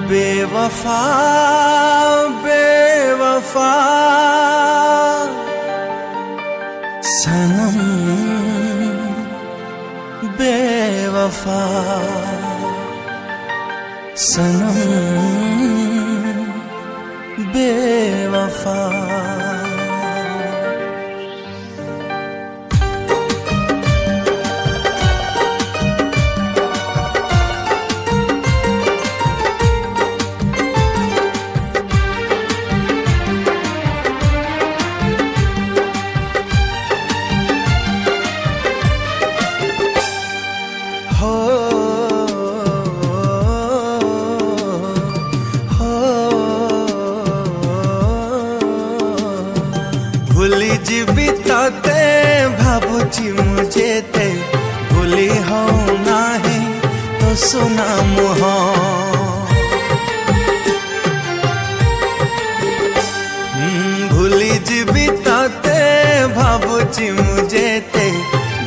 बेवफा बेवफा सनम बेवफा सनम बेवफा। भूली जीवी ते भावुची मुझे ते भूली हो नाही तो सुना मुह भूली जीवी ते भावुची मुझे ते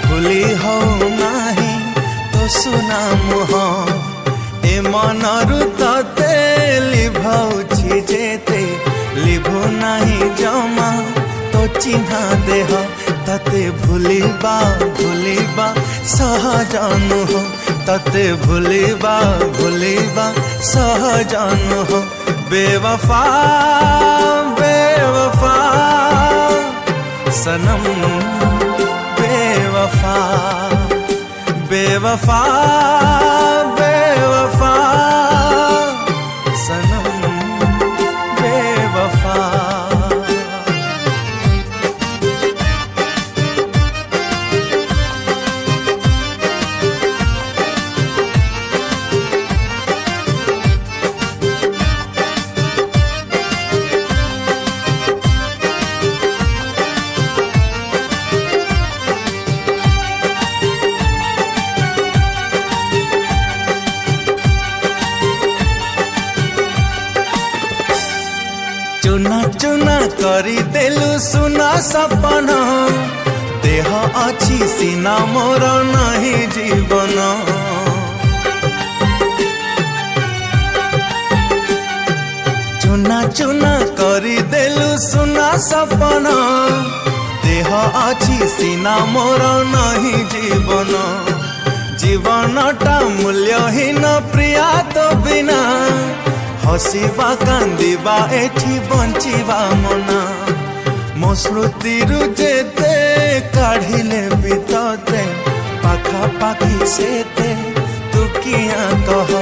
भूली हो नाही तो सुना मुह ए मनरु ते लिभाउछि जेते लिभु नाही जमा तो चिन्हा देह तते भूलिबा भूलिबा सहजन हो तते भूलिबा भूलिबा सहजन हो। बेवफा बेवफा सनम बेवफा बेवफा बेवफा सनम बेवफा। चुना चुना करी देलु सुना सपन देह अच्छी सीना मोर नहीं जीवन चुना चुना करी देलु सुना सपन देह अच्छी सीना मोर नहीं जीवन जीवनटा मूल्यहीन प्रिया तो बिना हसीबा कांदिबा एठी बंचिबा मना मो स्मृति जेते काढ़िले बीतते पाखा पाखी सेते तू किया कह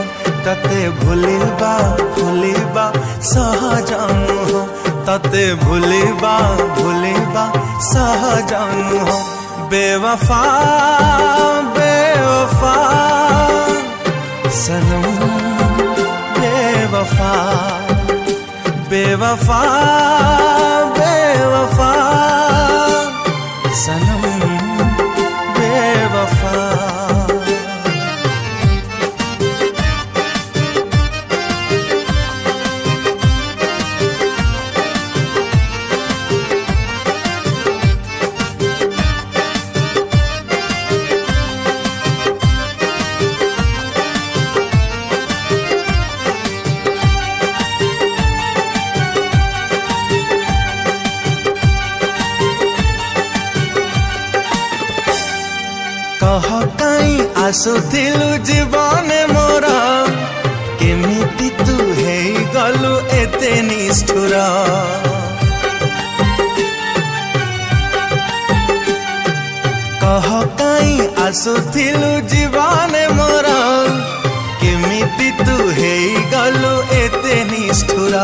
तते भूलिबा भूलिबा सहजन हो तते भूलिबा भूलिबा सहजन हो। बेवफा बेवफा सनम बेवफा बेवफा बेवफा सनम बेवफा। कह काई आसुथिलु जीवन मोर केमिति तू हे गलु एते निष्ठुर कह काई आसुथिलु जीवन मोर केमिति तू हे गलु एते निष्ठुर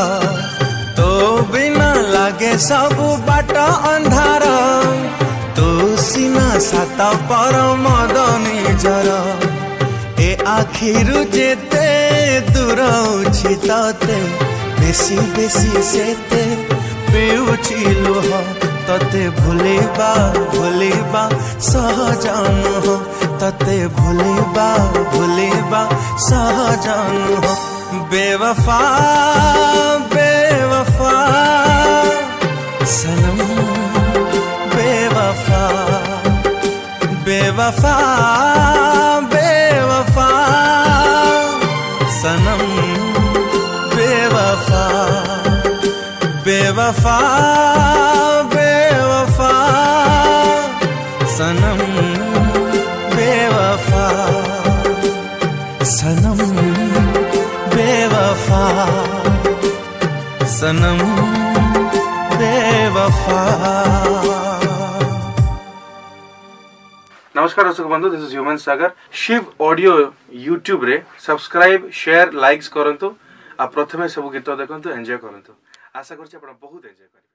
तो बिना लागे सब बाट अंधार तू सीना सात पर मदनी जर ए आखिरु जेते दूर उछि तते बेसी बेसी सेते पिउछि लुह तते भूलिबा भूलिबा सहजन हो तते भूलिबा भूलिबा सहजन हो। बेवफा बेवफा सनम बेवफा बेवफा बेवफा सनम बेवफा बेवफा सनम बेवफा सनम बेवफा सनम बेवफा। नमस्कार दर्शक बंधु, this is human Sagar. Shiv audio YouTube रे सब्सक्राइब शेयर लाइक्स करंतु आ प्रथमे सब गीत देखंतु एंजॉय करंतु। आशा करछि आपण बहुत एंजॉय करिवे।